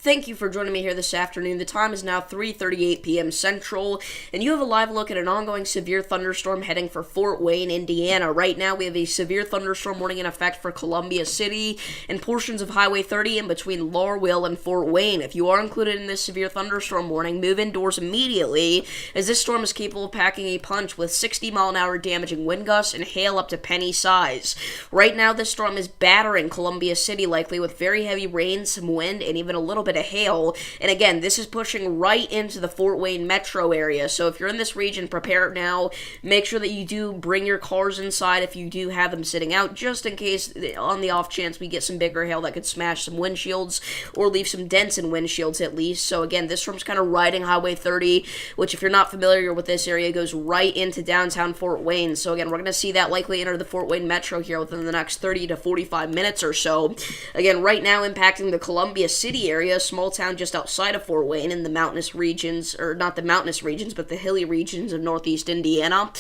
Thank you for joining me here this afternoon. The time is now 3:38 p.m. Central, and you have a live look at an ongoing severe thunderstorm heading for Fort Wayne, Indiana. Right now, we have a severe thunderstorm warning in effect for Columbia City and portions of Highway 30 in between Laurelville and Fort Wayne. If you are included in this severe thunderstorm warning, move indoors immediately, as this storm is capable of packing a punch with 60-mile-an-hour damaging wind gusts and hail up to penny size. Right now, this storm is battering Columbia City, likely with very heavy rain, some wind, and even a little bit of hail. And again, this is pushing right into the Fort Wayne metro area. So if you're in this region, prepare now. Make sure that you do bring your cars inside if you do have them sitting out, just in case, on the off chance we get some bigger hail that could smash some windshields or leave some dents in windshields at least. So again, this storm's kind of riding Highway 30, which if you're not familiar with this area, goes right into downtown Fort Wayne. So again, we're going to see that likely enter the Fort Wayne metro here within the next 30 to 45 minutes or so. Again, right now impacting the Columbia City area, a small town just outside of Fort Wayne in the mountainous regions, or not the mountainous regions, but the hilly regions of northeast Indiana.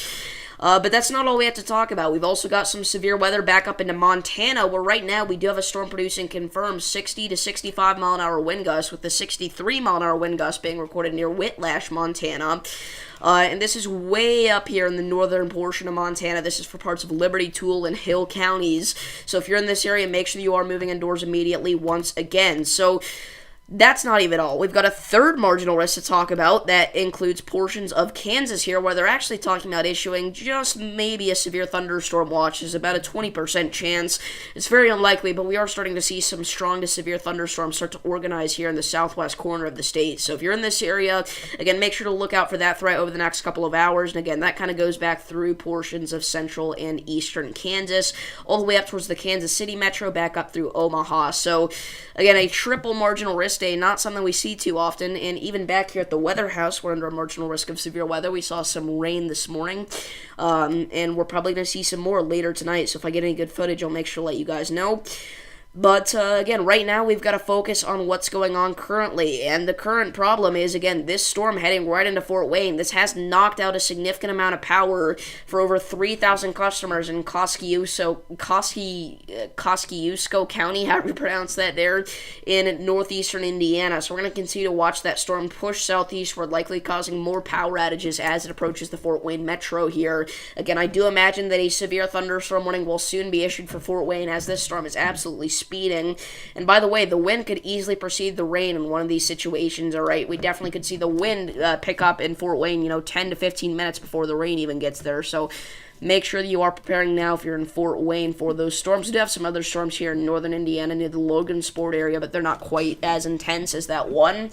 But that's not all we have to talk about. We've also got some severe weather back up into Montana, where right now we do have a storm producing confirmed 60 to 65 mile an hour wind gusts, with the 63 mile an hour wind gust being recorded near Whitlash, Montana. And this is way up here in the northern portion of Montana. This is for parts of Liberty, Toole, and Hill counties. So if you're in this area, make sure you are moving indoors immediately once again. So that's not even all. We've got a third marginal risk to talk about that includes portions of Kansas here, where they're actually talking about issuing just maybe a severe thunderstorm watch. There's about a 20% chance. It's very unlikely, but we are starting to see some strong to severe thunderstorms start to organize here in the southwest corner of the state. So if you're in this area, again, make sure to look out for that threat over the next couple of hours. And again, that kind of goes back through portions of central and eastern Kansas, all the way up towards the Kansas City metro, back up through Omaha. So again, a triple marginal risk day, not something we see too often. And even back here at the weather house, we're under a marginal risk of severe weather. We saw some rain this morning, and we're probably going to see some more later tonight. So if I get any good footage, I'll make sure to let you guys know. But, again, right now we've got to focus on what's going on currently, and the current problem is, again, this storm heading right into Fort Wayne. This has knocked out a significant amount of power for over 3,000 customers in Kosciuszko County, however you pronounce that there, in northeastern Indiana. So we're going to continue to watch that storm push southeastward, likely causing more power outages as it approaches the Fort Wayne metro here. Again, I do imagine that a severe thunderstorm warning will soon be issued for Fort Wayne, as this storm is absolutely speeding. And by the way, the wind could easily precede the rain in one of these situations, alright? We definitely could see the wind pick up in Fort Wayne, 10 to 15 minutes before the rain even gets there. So make sure that you are preparing now if you're in Fort Wayne for those storms. We do have some other storms here in northern Indiana near the Logansport area, but they're not quite as intense as that one.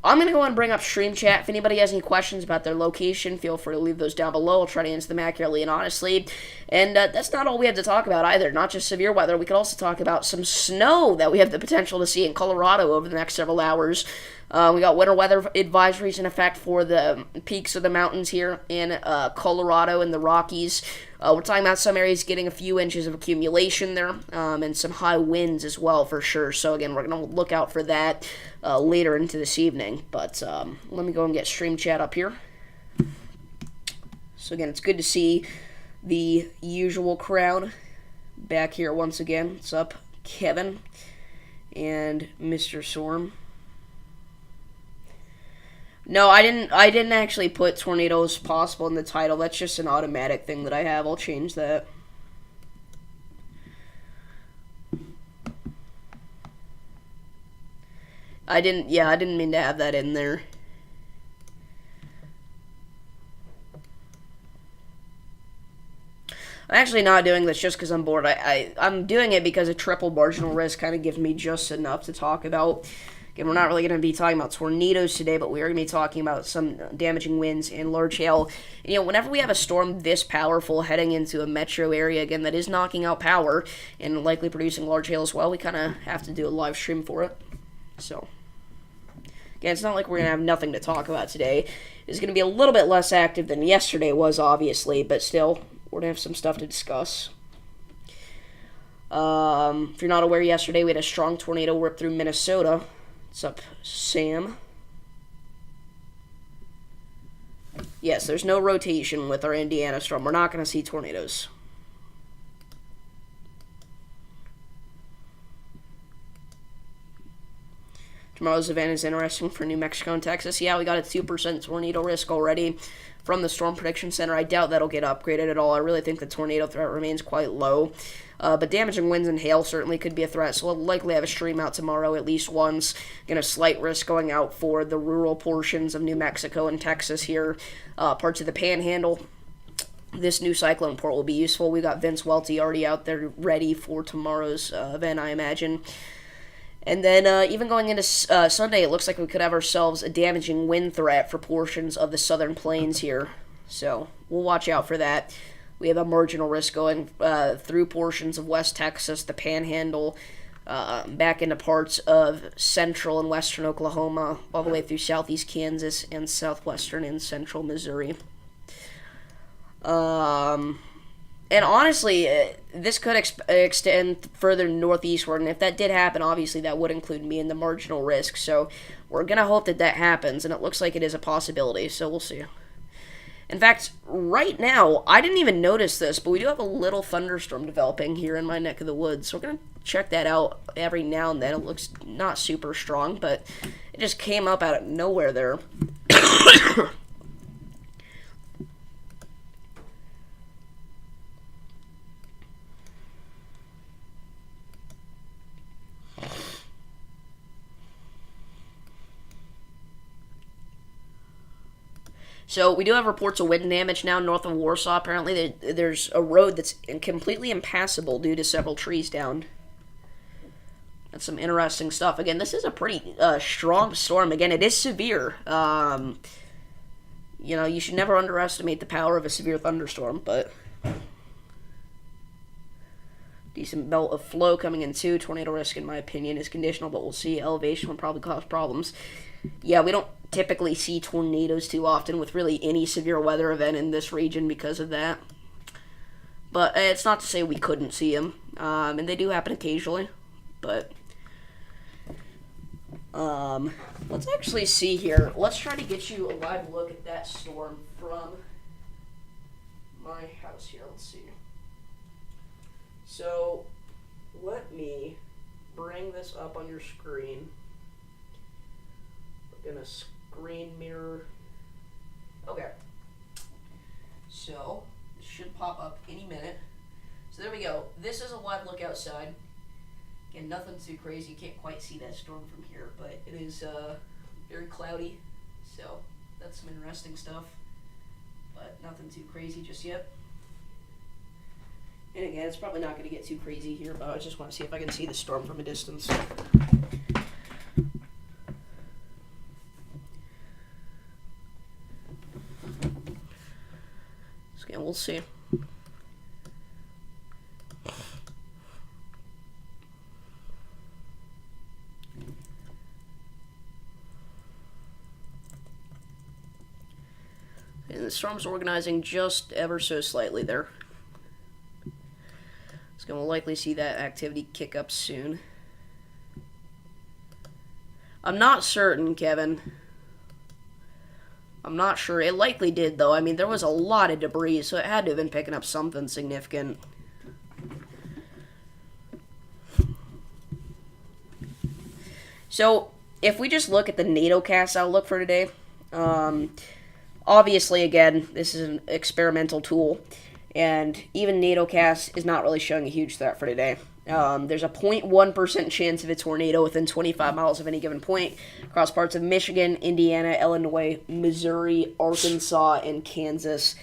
I'm going to go and bring up Stream Chat. If anybody has any questions about their location, feel free to leave those down below. I'll try to answer them accurately and honestly. And that's not all we have to talk about either. Not just severe weather. We could also talk about some snow that we have the potential to see in Colorado over the next several hours. We got winter weather advisories in effect for the peaks of the mountains here in Colorado and the Rockies. We're talking about some areas getting a few inches of accumulation there, and some high winds as well for sure. So again, we're going to look out for that later into this evening. But let me go and get Stream Chat up here. So again, it's good to see the usual crowd back here once again. What's up, Kevin and Mr. Storm? No, I didn't actually put tornadoes possible in the title. That's just an automatic thing that I have. I'll change that. I didn't mean to have that in there. I'm actually not doing this just because I'm bored. I'm doing it because a triple marginal risk kind of gives me just enough to talk about. Again, we're not really going to be talking about tornadoes today, but we are going to be talking about some damaging winds and large hail. Whenever we have a storm this powerful heading into a metro area, again, that is knocking out power and likely producing large hail as well, we kind of have to do a live stream for it. So, again, it's not like we're going to have nothing to talk about today. It's going to be a little bit less active than yesterday was, obviously, but still, we're going to have some stuff to discuss. If you're not aware, yesterday we had a strong tornado rip through Minnesota. What's up, Sam? Yes, there's no rotation with our Indiana storm. We're not going to see tornadoes. Tomorrow's event is interesting for New Mexico and Texas. Yeah, we got a 2% tornado risk already from the Storm Prediction Center. I doubt that'll get upgraded at all. I really think the tornado threat remains quite low. But damaging winds and hail certainly could be a threat, so we'll likely have a stream out tomorrow at least once. Again, a slight risk going out for the rural portions of New Mexico and Texas here. Parts of the Panhandle. This new cyclone port will be useful. We got Vince Welty already out there ready for tomorrow's event, I imagine. And then even going into Sunday, it looks like we could have ourselves a damaging wind threat for portions of the southern plains here. So we'll watch out for that. We have a marginal risk going through portions of West Texas, the Panhandle, back into parts of central and western Oklahoma, all the way through southeast Kansas and southwestern and central Missouri. And honestly, this could extend further northeastward, and if that did happen, obviously that would include me in the marginal risk, so we're going to hope that that happens, and it looks like it is a possibility, so we'll see. In fact, right now, I didn't even notice this, but we do have a little thunderstorm developing here in my neck of the woods, so we're going to check that out every now and then. It looks not super strong, but it just came up out of nowhere there. So we do have reports of wind damage now north of Warsaw. Apparently there's a road that's completely impassable due to several trees down. That's some interesting stuff. Again, this is a pretty strong storm. Again, it is severe. You should never underestimate the power of a severe thunderstorm, but decent belt of flow coming in too. Tornado risk, in my opinion, is conditional, but we'll see. Elevation will probably cause problems. Yeah, we don't typically see tornadoes too often with really any severe weather event in this region because of that. But it's not to say we couldn't see them. And they do happen occasionally. But let's actually see here. Let's try to get you a live look at that storm from my house here. Let's see. So let me bring this up on your screen. We're gonna screen mirror. Okay. So it should pop up any minute. So there we go. This is a live look outside. Again, nothing too crazy. You can't quite see that storm from here, but it is very cloudy. So that's some interesting stuff. But nothing too crazy just yet. And again, it's probably not going to get too crazy here, but I just want to see if I can see the storm from a distance. So again, we'll see. And the storm's organizing just ever so slightly there. So we'll likely see that activity kick up soon. I'm not certain, Kevin. I'm not sure. It likely did, though. I mean, there was a lot of debris, so it had to have been picking up something significant. So, if we just look at the NATOcast outlook for today, obviously, again, this is an experimental tool, and even NATOcast is not really showing a huge threat for today. There's a 0.1% chance of a tornado within 25 miles of any given point across parts of Michigan, Indiana, Illinois, Missouri, Arkansas, and Kansas.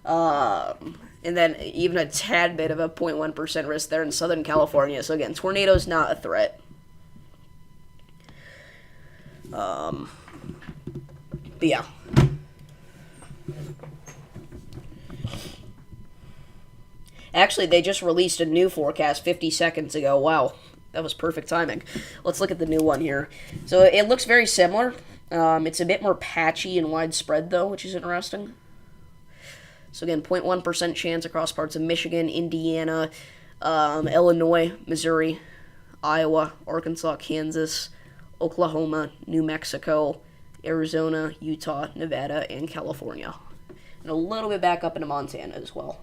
And then even a tad bit of a 0.1% risk there in Southern California. So again, tornado's not a threat. But yeah. Actually, they just released a new forecast 50 seconds ago. Wow, that was perfect timing. Let's look at the new one here. So it looks very similar. It's a bit more patchy and widespread, though, which is interesting. So again, 0.1% chance across parts of Michigan, Indiana, Illinois, Missouri, Iowa, Arkansas, Kansas, Oklahoma, New Mexico, Arizona, Utah, Nevada, and California. And a little bit back up into Montana as well.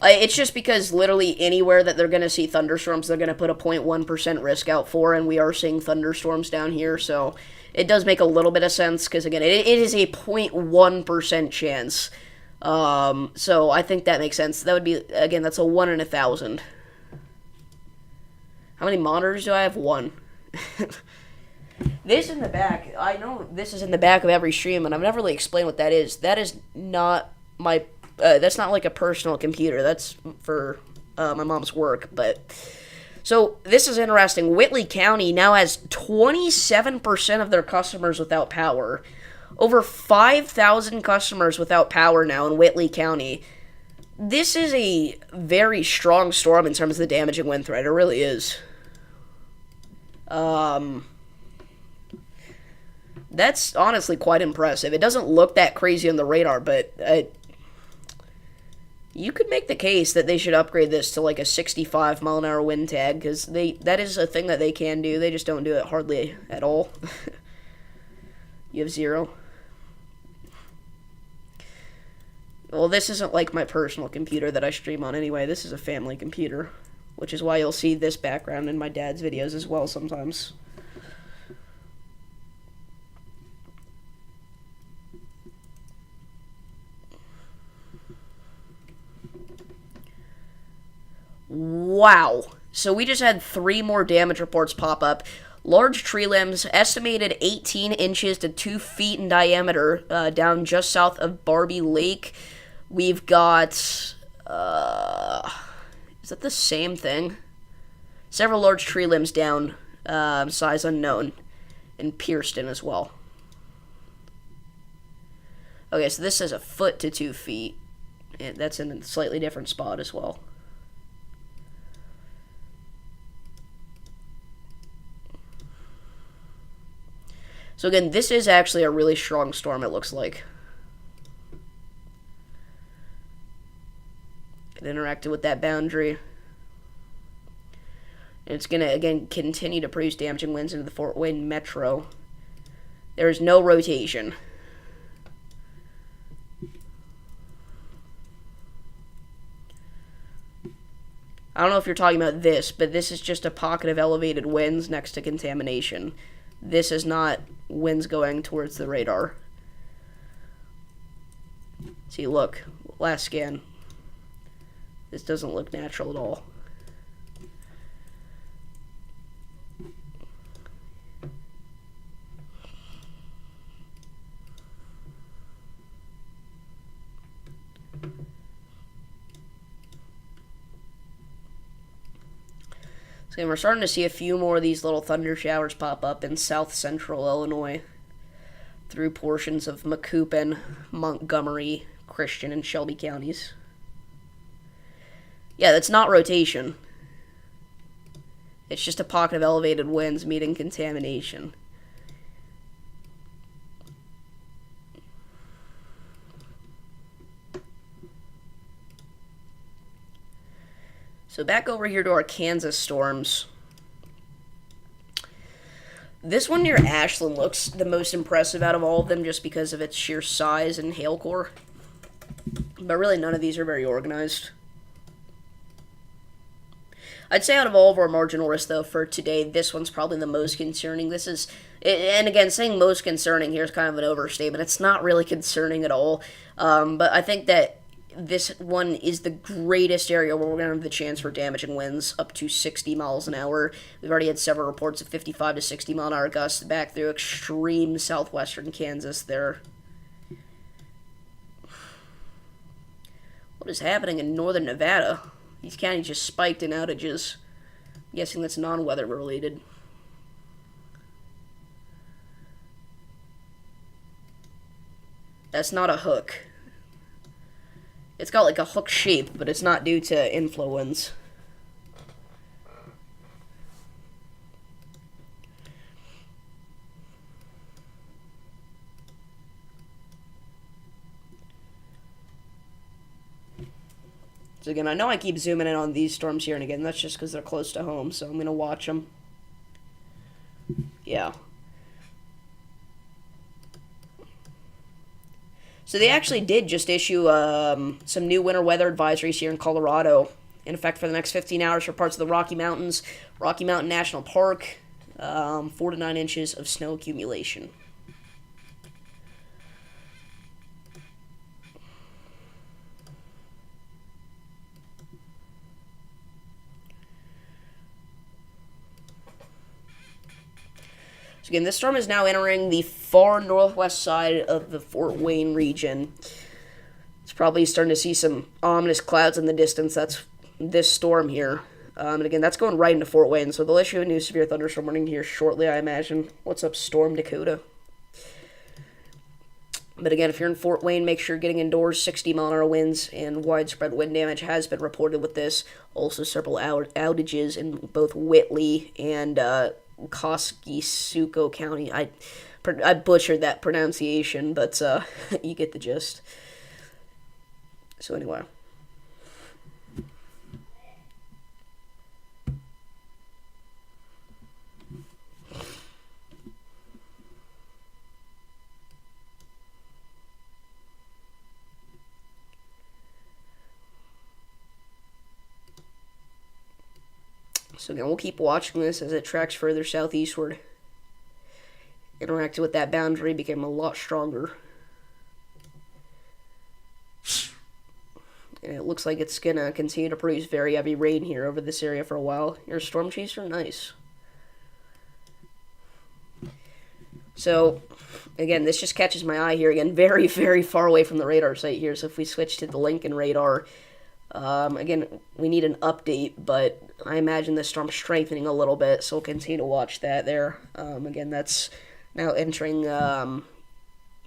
It's just because literally anywhere that they're going to see thunderstorms, they're going to put a 0.1% risk out for, and we are seeing thunderstorms down here, so it does make a little bit of sense, because again, it is a 0.1% chance. So I think that makes sense. That would be, again, that's a 1 in 1,000. How many monitors do I have? One. This in the back, I know this is in the back of every stream, and I've never really explained what that is. That is not my, that's not like a personal computer. That's for my mom's work, but... So, this is interesting. Whitley County now has 27% of their customers without power. Over 5,000 customers without power now in Whitley County. This is a very strong storm in terms of the damaging wind threat. It really is. That's honestly quite impressive. It doesn't look that crazy on the radar, but you could make the case that they should upgrade this to like a 65 mile an hour wind tag, because that is a thing that they can do. They just don't do it hardly at all. You have 0. Well, this isn't like my personal computer that I stream on anyway. This is a family computer, which is why you'll see this background in my dad's videos as well sometimes. Wow. So we just had 3 more damage reports pop up. Large tree limbs, estimated 18 inches to 2 feet in diameter, down just south of Barbie Lake. We've got, is that the same thing? Several large tree limbs down, size unknown, in Pierceton as well. Okay, so this says a foot to 2 feet. And that's in a slightly different spot as well. So again, this is actually a really strong storm, it looks like. It interacted with that boundary. And it's going to, again, continue to produce damaging winds into the Fort Wayne Metro. There is no rotation. I don't know if you're talking about this, but this is just a pocket of elevated winds next to contamination. This is not winds going towards the radar. See, look, last scan. This doesn't look natural at all. And we're starting to see a few more of these little thunder showers pop up in south central Illinois through portions of Macoupin, Montgomery, Christian, and Shelby counties. Yeah, that's not rotation. It's just a pocket of elevated winds meeting contamination. So back over here to our Kansas storms. This one near Ashland looks the most impressive out of all of them just because of its sheer size and hail core. But really none of these are very organized. I'd say out of all of our marginal risk, though, for today, this one's probably the most concerning. This is, and again, saying most concerning here is kind of an overstatement. It's not really concerning at all. But I think that this one is the greatest area where we're going to have the chance for damaging winds up to 60 miles an hour. We've already had several reports of 55 to 60 mile an hour gusts back through extreme southwestern Kansas there. What is happening in northern Nevada? These counties just spiked in outages. I'm guessing that's non-weather related. That's not a hook. It's got like a hook shape, but it's not due to influence. So again, I know I keep zooming in on these storms here, and again, that's just because they're close to home, so I'm going to watch them. Yeah. So they actually did just issue some new winter weather advisories here in Colorado, in effect for the next 15 hours for parts of the Rocky Mountains, Rocky Mountain National Park, 4 to 9 inches of snow accumulation. So again, this storm is now entering the far northwest side of the Fort Wayne region. It's probably starting to see some ominous clouds in the distance. That's this storm here. And again, that's going right into Fort Wayne, so they'll issue a new severe thunderstorm warning here shortly, I imagine. What's up, Storm Dakota? But again, if you're in Fort Wayne, make sure you're getting indoors. 60-mile-an-hour winds and widespread wind damage has been reported with this. Also, several outages in both Whitley and Kosciuszko County. I butchered that pronunciation, but you get the gist. So anyway. So again, we'll keep watching this as it tracks further southeastward. Interacting with that boundary became a lot stronger. And it looks like it's going to continue to produce very heavy rain here over this area for a while. You're a storm chaser? Nice. So, again, this just catches my eye here. Again, very, very far away from the radar site here. So if we switch to the Lincoln radar, again, we need an update, but I imagine the storm's strengthening a little bit, so we'll continue to watch that there. Again, that's now entering,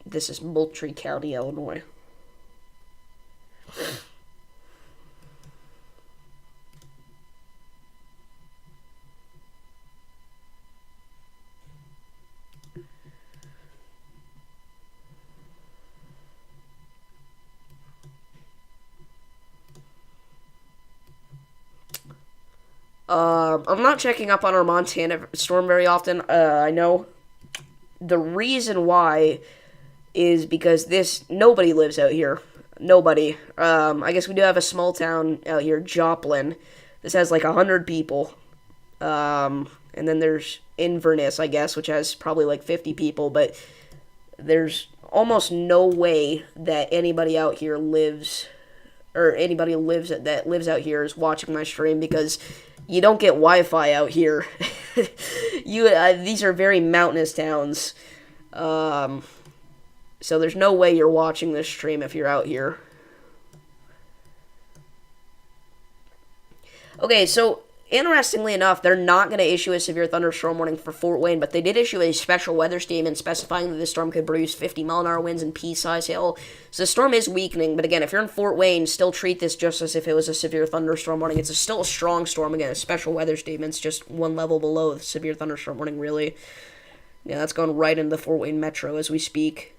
this is Moultrie County, Illinois. I'm not checking up on our Montana storm very often. I know the reason why is because nobody lives out here. Nobody. I guess we do have a small town out here, Joplin. This has like 100 people. And then there's Inverness, I guess, which has probably like 50 people, but there's almost no way that anybody out here lives, or anybody that lives out here is watching my stream, because you don't get Wi-Fi out here. These are very mountainous towns. So there's no way you're watching this stream if you're out here. Okay, so interestingly enough, they're not going to issue a severe thunderstorm warning for Fort Wayne, but they did issue a special weather statement specifying that this storm could produce 50-mile-an-hour winds and pea-size hail. So the storm is weakening, but again, if you're in Fort Wayne, still treat this just as if it was a severe thunderstorm warning. It's still a strong storm. Again, a special weather statement's just one level below the severe thunderstorm warning, really. Yeah, that's going right into the Fort Wayne metro as we speak.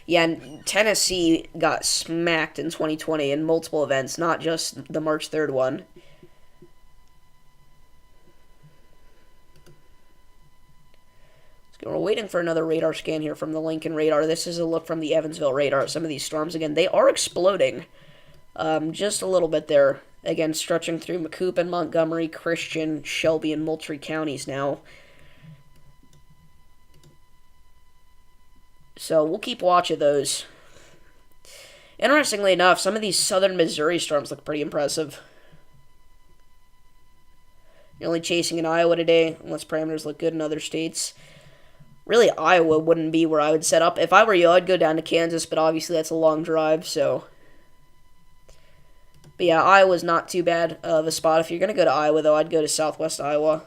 Yeah, and Tennessee got smacked in 2020 in multiple events, not just the March 3rd one. So we're waiting for another radar scan here from the Lincoln radar. This is a look from the Evansville radar. Some of these storms, again, they are exploding. Just a little bit there. Again, stretching through Macoupin, Montgomery, Christian, Shelby, and Moultrie counties now. So we'll keep watch of those. Interestingly enough, some of these southern Missouri storms look pretty impressive. You're only chasing in Iowa today, unless parameters look good in other states. Really, Iowa wouldn't be where I would set up. If I were you, I'd go down to Kansas, but obviously that's a long drive, so. But yeah, Iowa's not too bad of a spot. If you're going to go to Iowa, though, I'd go to southwest Iowa.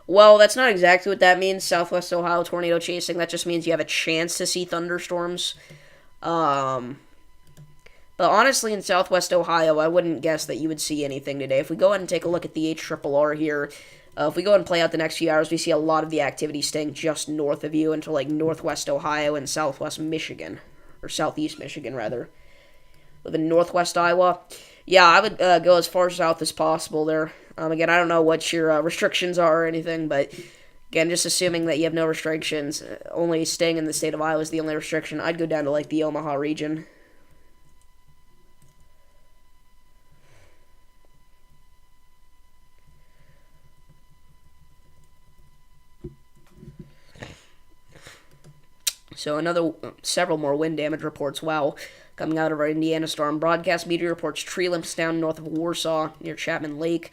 Well, that's not exactly what that means, Southwest Ohio tornado chasing. That just means you have a chance to see thunderstorms. But honestly, in Southwest Ohio, I wouldn't guess that you would see anything today. If we go ahead and take a look at the HRRR here, if we go ahead and play out the next few hours, we see a lot of the activity staying just north of you into like northwest Ohio and southwest Michigan. Or southeast Michigan, rather. Live in northwest Iowa. Yeah, I would go as far south as possible there. Again, I don't know what your restrictions are or anything, but again, just assuming that you have no restrictions, only staying in the state of Iowa is the only restriction, I'd go down to like the Omaha region. So several more wind damage reports. Wow, coming out of our Indiana storm. Broadcast media reports tree limbs down north of Warsaw near Chapman Lake.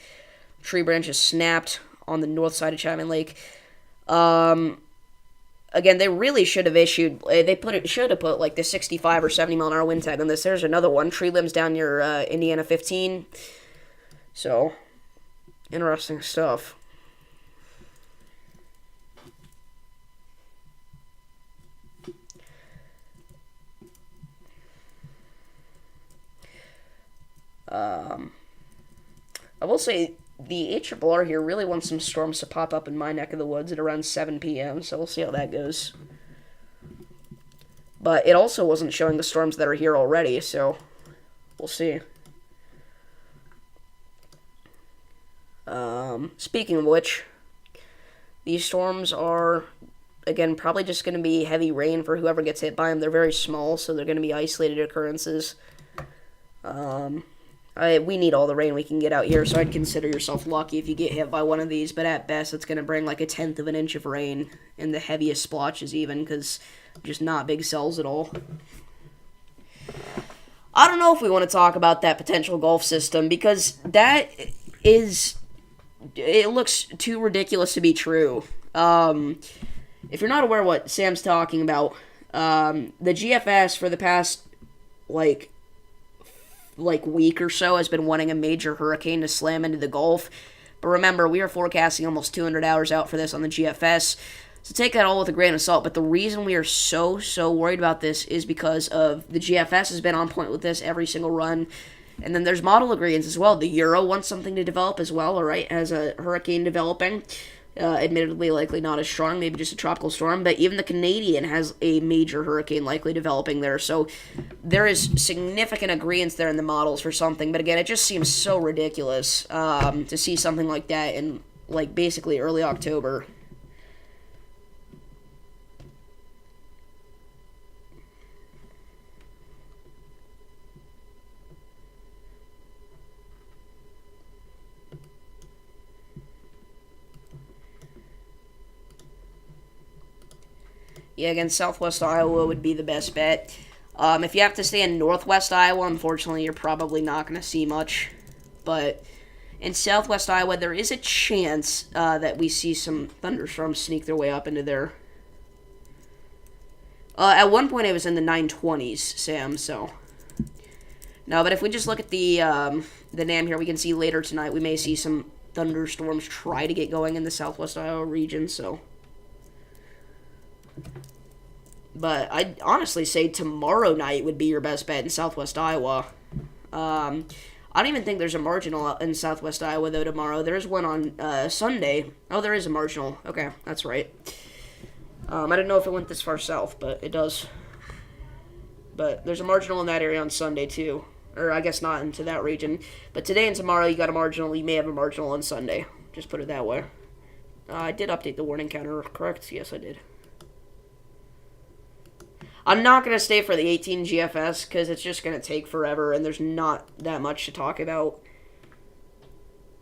Tree branches snapped on the north side of Chapman Lake. Again, they really should have issued. Should have put like the 65 or 70 mile an hour wind tag on this. There's another one. Tree limbs down near Indiana 15. So, interesting stuff. I will say the HRR here really wants some storms to pop up in my neck of the woods at around 7 p.m., so we'll see how that goes. But it also wasn't showing the storms that are here already, so we'll see. Speaking of which, these storms are, again, probably just going to be heavy rain for whoever gets hit by them. They're very small, so they're going to be isolated occurrences. We need all the rain we can get out here, so I'd consider yourself lucky if you get hit by one of these, but at best it's going to bring like 1/10 of an inch of rain, in the heaviest splotches even, because just not big cells at all. I don't know if we want to talk about that potential Gulf system, because it looks too ridiculous to be true. If you're not aware what Sam's talking about, the GFS for the past, like week or so has been wanting a major hurricane to slam into the Gulf. But remember, we are forecasting almost 200 hours out for this on the GFS. So take that all with a grain of salt. But the reason we are so worried about this is because of the GFS has been on point with this every single run. And then there's model agreements as well. The Euro wants something to develop as well, alright, has a hurricane developing. Admittedly, likely not as strong, maybe just a tropical storm, but even the Canadian has a major hurricane likely developing there, so there is significant agreement there in the models for something, but again, it just seems so ridiculous to see something like that in, like, basically early October. Yeah, again, southwest Iowa would be the best bet. If you have to stay in northwest Iowa, unfortunately, you're probably not going to see much. But in southwest Iowa, there is a chance that we see some thunderstorms sneak their way up into there. At one point, it was in the 920s, Sam, so. No, but if we just look at the NAM here, we can see later tonight we may see some thunderstorms try to get going in the southwest Iowa region, so. But I'd honestly say tomorrow night would be your best bet in southwest Iowa. I don't even think there's a marginal in southwest Iowa, though, tomorrow. There is one on Sunday. Oh, there is a marginal. Okay, that's right. I didn't know if it went this far south, but it does. But there's a marginal in that area on Sunday, too. Or I guess not into that region. But today and tomorrow you got a marginal. You may have a marginal on Sunday. Just put it that way. I did update the warning counter, correct? Yes, I did. I'm not going to stay for the 18 GFS because it's just going to take forever and there's not that much to talk about.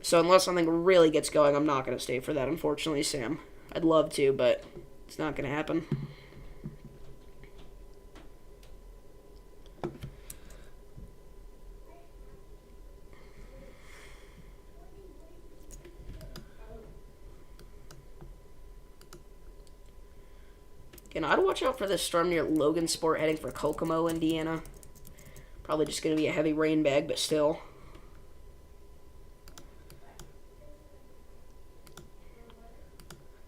So unless something really gets going, I'm not going to stay for that, unfortunately, Sam. I'd love to, but it's not going to happen. And I'd watch out for this storm near Logansport heading for Kokomo, Indiana. Probably just going to be a heavy rain bag, but still.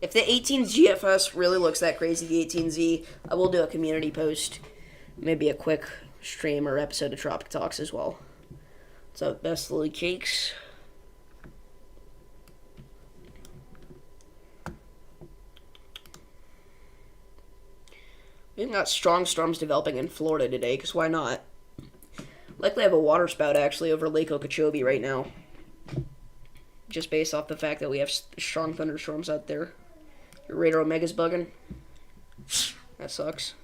If the 18 GFS really looks that crazy, the 18Z, I will do a community post. Maybe a quick stream or episode of Tropic Talks as well. What's up, Best Lily Cakes? We've got strong storms developing in Florida today, because why not? Likely have a water spout, actually, over Lake Okeechobee right now. just based off the fact that we have strong thunderstorms out there. Your radar Omega's bugging. That sucks.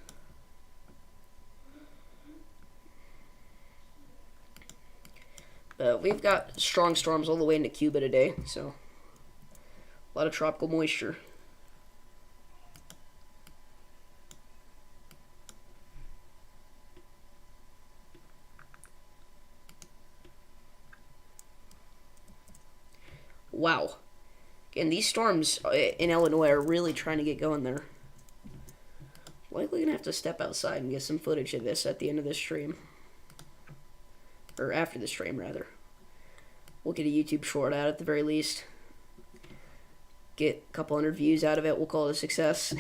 We've got strong storms all the way into Cuba today, so a lot of tropical moisture. Wow. Again, these storms in Illinois are really trying to get going there. Likely gonna have to step outside and get some footage of this at the end of this stream. Or after the stream, rather. We'll get a YouTube short out at the very least. Get a couple hundred views out of it. We'll call it a success.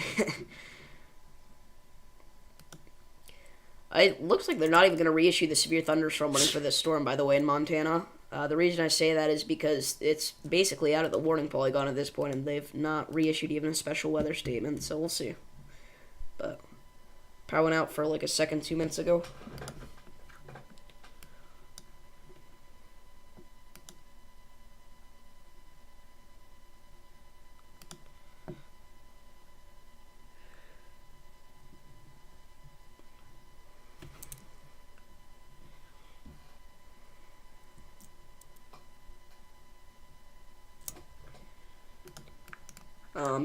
It looks like they're not even going to reissue the severe thunderstorm warning for this storm, by the way, in Montana. The reason I say that is because it's basically out of the warning polygon at this point, and they've not reissued even a special weather statement, so we'll see. But power went out for like a second 2 minutes ago.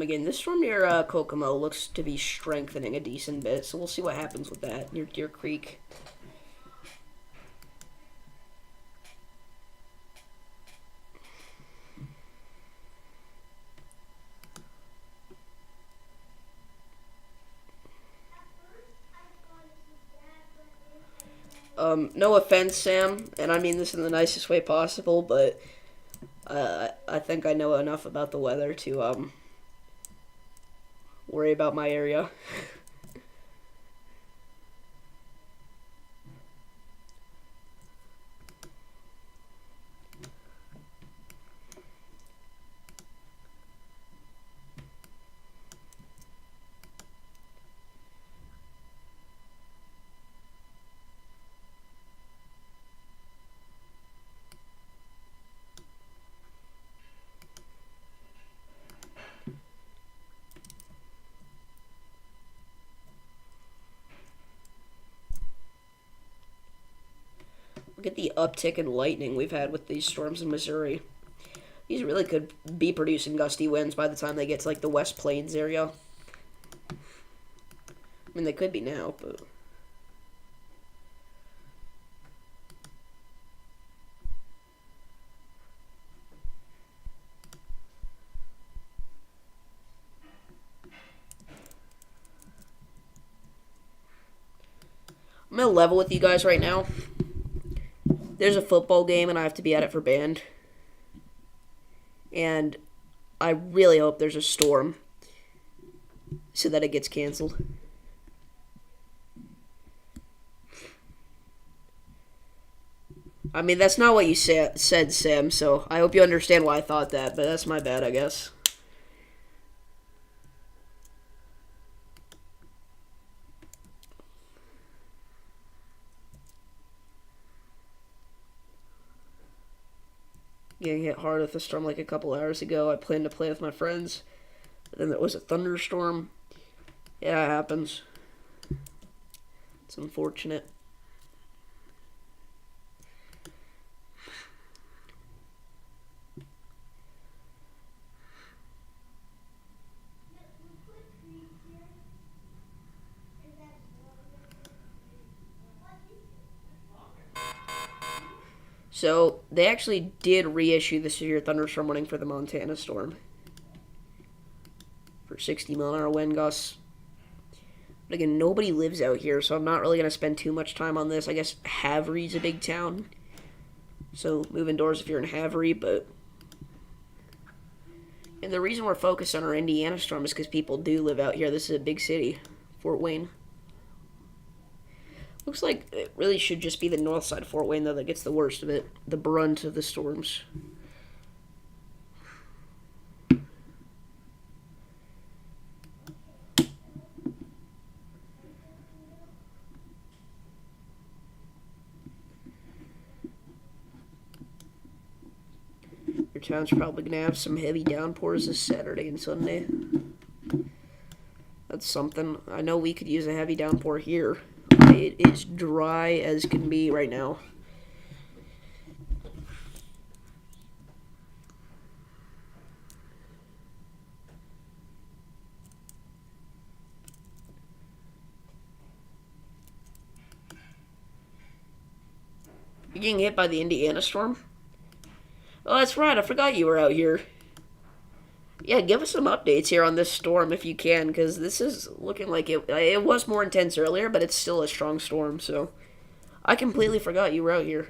Again, this storm near Kokomo looks to be strengthening a decent bit, so we'll see what happens with that near Deer Creek. No offense, Sam, and I mean this in the nicest way possible, but I think I know enough about the weather to worry about my area. Look at the uptick in lightning we've had with these storms in Missouri. These really could be producing gusty winds by the time they get to like the West Plains area. I mean, they could be now, but I'm gonna level with you guys right now. There's a football game and I have to be at it for band. And I really hope there's a storm so that it gets canceled. I mean, that's not what you said, Sam, so I hope you understand why I thought that, but that's my bad, I guess. Getting hit hard with a storm like a couple hours ago. I planned to play with my friends, but then there was a thunderstorm. Yeah, it happens. It's unfortunate. So, they actually did reissue the severe thunderstorm warning for the Montana storm. For 60-mile-an-hour wind gusts. But again, nobody lives out here, so I'm not really going to spend too much time on this. I guess Havre's a big town. So, move indoors if you're in Havre, but... And the reason we're focused on our Indiana storm is because people do live out here. This is a big city. Fort Wayne. Looks like it really should just be the north side of Fort Wayne, though, that gets the worst of it. The brunt of the storms. Your town's probably going to have some heavy downpours this Saturday and Sunday. That's something. I know we could use a heavy downpour here. It is dry as can be right now. You're getting hit by the Indiana storm? Oh, that's right. I forgot you were out here. Yeah, give us some updates here on this storm if you can, because this is looking like it was more intense earlier, but it's still a strong storm, so I completely forgot you were out here.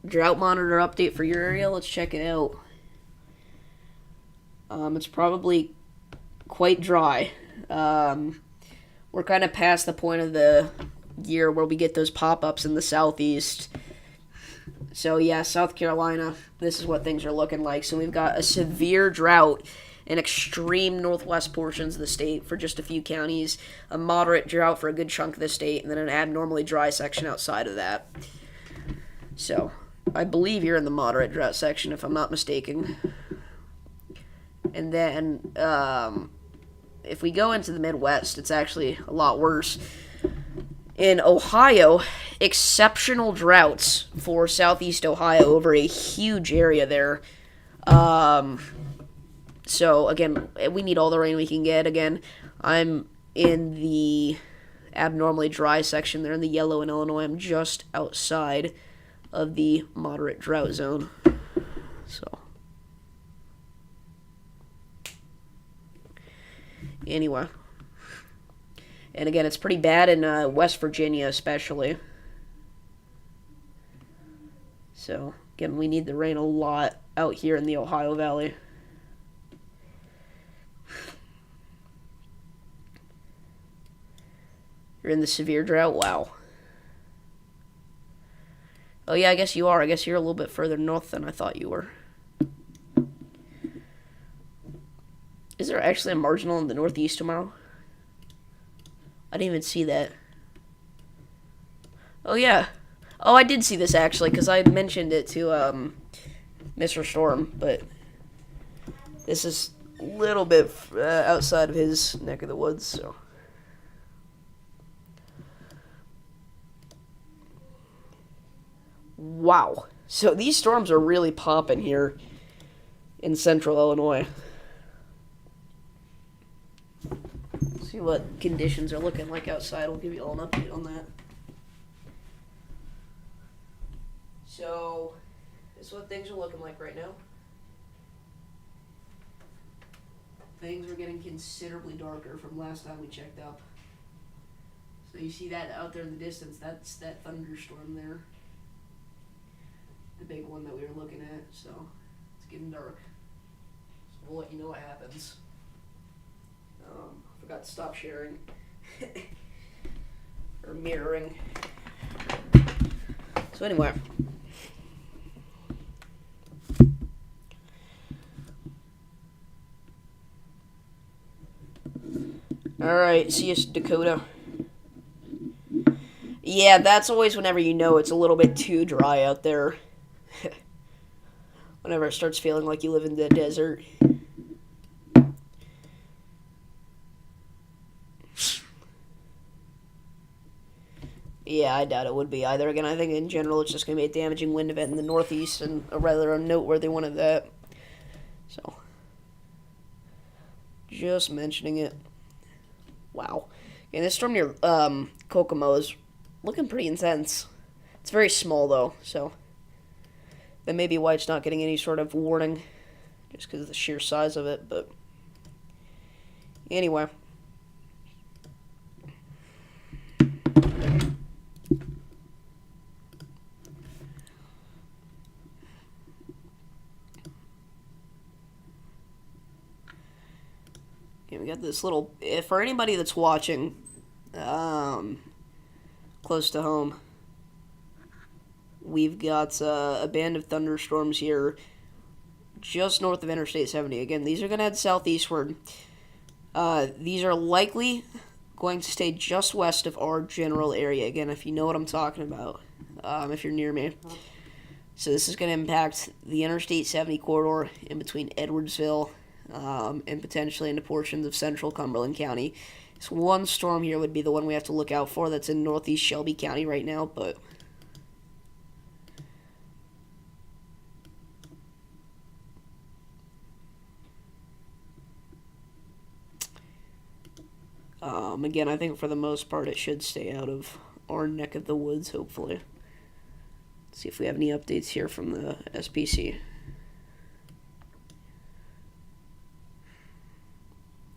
Drought monitor update for your area. Let's check it out. It's probably quite dry. We're kind of past the point of the year where we get those pop-ups in the southeast. So yeah, South Carolina, this is what things are looking like. So we've got a severe drought in extreme northwest portions of the state for just a few counties, a moderate drought for a good chunk of the state, and then an abnormally dry section outside of that. So I believe you're in the moderate drought section, if I'm not mistaken. And then if we go into the Midwest, it's actually a lot worse. In Ohio, exceptional droughts for southeast Ohio over a huge area there. So, again, we need all the rain we can get. Again, I'm in the abnormally dry section there in the yellow in Illinois. I'm just outside of the moderate drought zone. So, anyway. And again, it's pretty bad in West Virginia especially. So, again, we need the rain a lot out here in the Ohio Valley. You're in the severe drought? Wow. Oh, yeah, I guess you are. I guess you're a little bit further north than I thought you were. Is there actually a marginal in the northeast tomorrow? I didn't even see that. Oh, yeah. Oh, I did see this, actually, because I mentioned it to Mr. Storm, but this is a little bit outside of his neck of the woods, so. Wow. So these storms are really popping here in central Illinois. See what conditions are looking like outside. I'll give you all an update on that. So, this is what things are looking like right now. Things are getting considerably darker from last time we checked up. So you see that out there in the distance, that's that thunderstorm there. The big one that we were looking at, so it's getting dark. So we'll let you know what happens. Forgot to stop sharing. Or mirroring. So anyway. Alright, see you, Dakota. Yeah, that's always whenever you know it's a little bit too dry out there. Whenever it starts feeling like you live in the desert. Yeah, I doubt it would be either. Again, I think in general it's just going to be a damaging wind event in the northeast and a rather noteworthy one of that. So, just mentioning it. Wow. And this storm near Kokomo is looking pretty intense. It's very small, though, so that may be why it's not getting any sort of warning, just because of the sheer size of it, but anyway. We got this little, for anybody that's watching close to home, we've got a band of thunderstorms here just north of Interstate 70. Again, these are going to head southeastward. These are likely going to stay just west of our general area. Again, if you know what I'm talking about. if you're near me. So this is going to impact the Interstate 70 corridor in between Edwardsville and potentially into portions of central Cumberland County. So one storm here would be the one we have to look out for that's in northeast Shelby County right now, but again, I think for the most part it should stay out of our neck of the woods, hopefully. Let's see if we have any updates here from the SPC.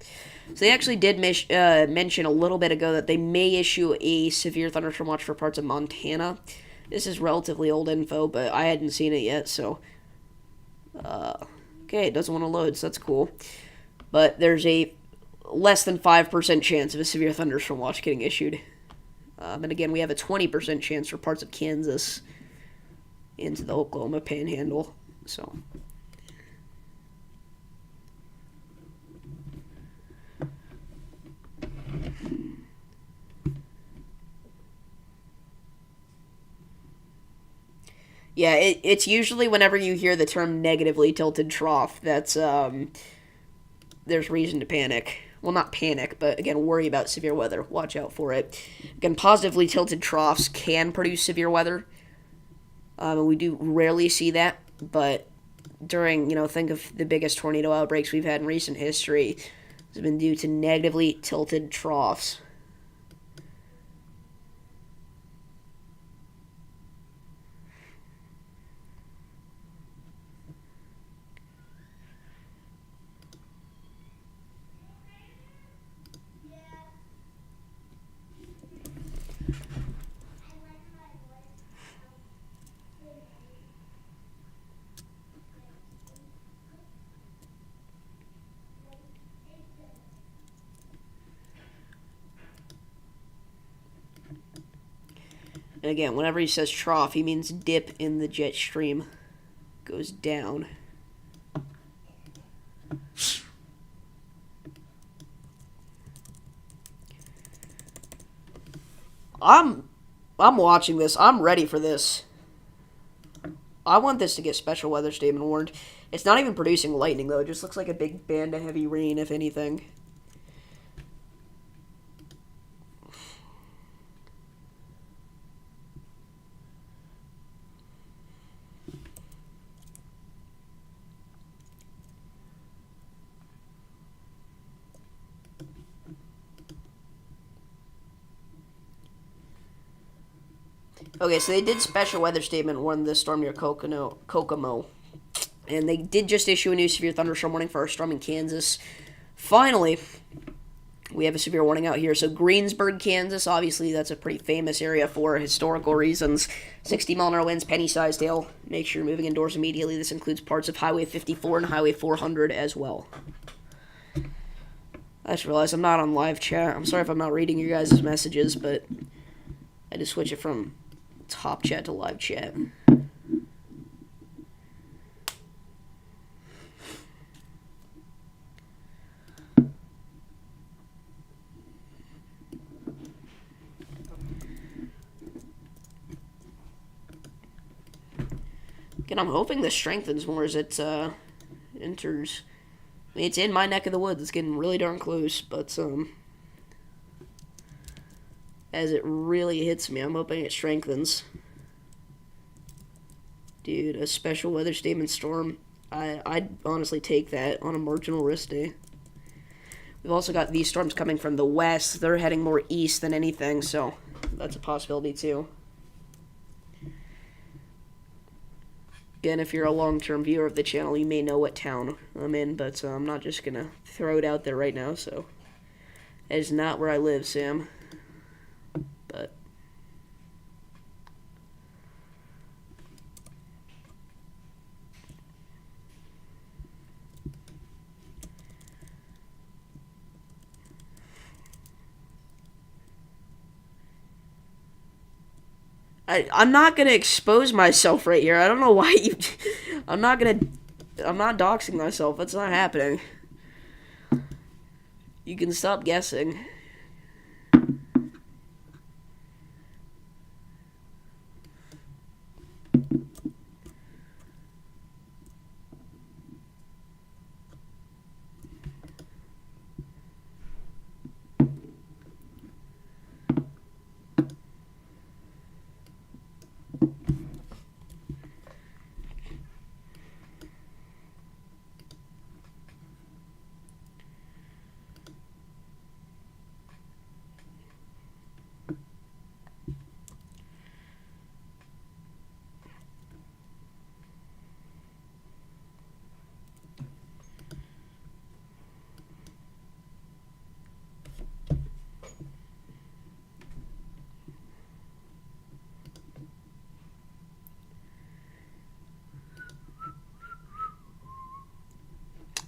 So they actually did mention a little bit ago that they may issue a severe thunderstorm watch for parts of Montana. This is relatively old info, but I hadn't seen it yet, so... okay, it doesn't want to load, so that's cool. But there's a less than 5% chance of a severe thunderstorm watch getting issued. And again, we have a 20% chance for parts of Kansas into the Oklahoma Panhandle, so... Yeah, it's usually whenever you hear the term negatively tilted trough, that's, there's reason to panic. Well, not panic, but again, worry about severe weather. Watch out for it. Again, positively tilted troughs can produce severe weather. And we do rarely see that, but during, think of the biggest tornado outbreaks we've had in recent history, it's been due to negatively tilted troughs. And again, whenever he says trough, he means dip in the jet stream. Goes down. I'm watching this. I'm ready for this. I want this to get special weather statement warned. It's not even producing lightning, though. It just looks like a big band of heavy rain, if anything. Okay, so they did special weather statement warn this storm near Kokomo. And they did just issue a new severe thunderstorm warning for our storm in Kansas. Finally, we have a severe warning out here. So Greensburg, Kansas, obviously that's a pretty famous area for historical reasons. 60-mile-an-hour winds, penny-sized hail. Make sure you're moving indoors immediately. This includes parts of Highway 54 and Highway 400 as well. I just realized I'm not on live chat. I'm sorry if I'm not reading your guys' messages, but I had to switch it from top chat to live chat. Again, I'm hoping this strengthens more as it enters. I mean, it's in my neck of the woods. It's getting really darn close, but as it really hits me, I'm hoping it strengthens. Dude, a special weather statement storm. I'd honestly take that on a marginal risk day. We've also got these storms coming from the west. They're heading more east than anything, so that's a possibility too. Again, if you're a long-term viewer of the channel, you may know what town I'm in, but I'm not just going to throw it out there right now, so that is not where I live, Sam. But I'm not going to expose myself right here. I don't know why you... I'm not doxing myself. That's not happening. You can stop guessing.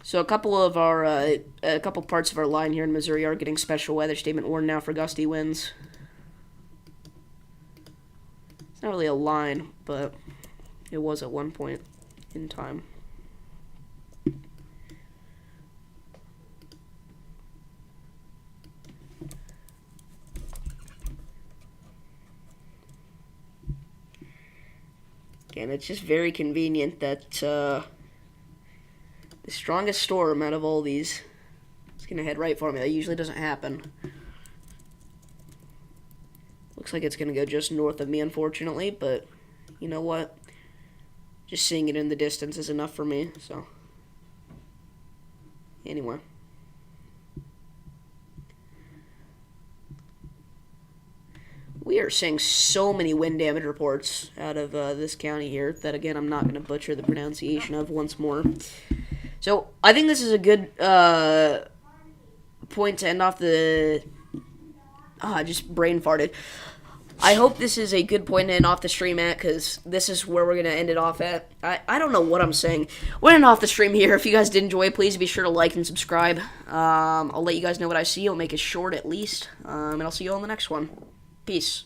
So a couple parts of our line here in Missouri are getting special weather statement warned now for gusty winds. It's not really a line, but it was at one point in time. And it's just very convenient that the strongest storm out of all these is going to head right for me. That usually doesn't happen. Looks like it's going to go just north of me, unfortunately, but you know what? Just seeing it in the distance is enough for me, so. Anyway. We are seeing so many wind damage reports out of this county here that, again, I'm not going to butcher the pronunciation of once more. So, I think this is a good point to end off the... I just brain farted. I hope this is a good point to end off the stream at, because this is where we're going to end it off at. I don't know what I'm saying. We're ending off the stream here. If you guys did enjoy, please be sure to like and subscribe. I'll let you guys know what I see. I'll make it short at least. And I'll see you all in the next one. Peace.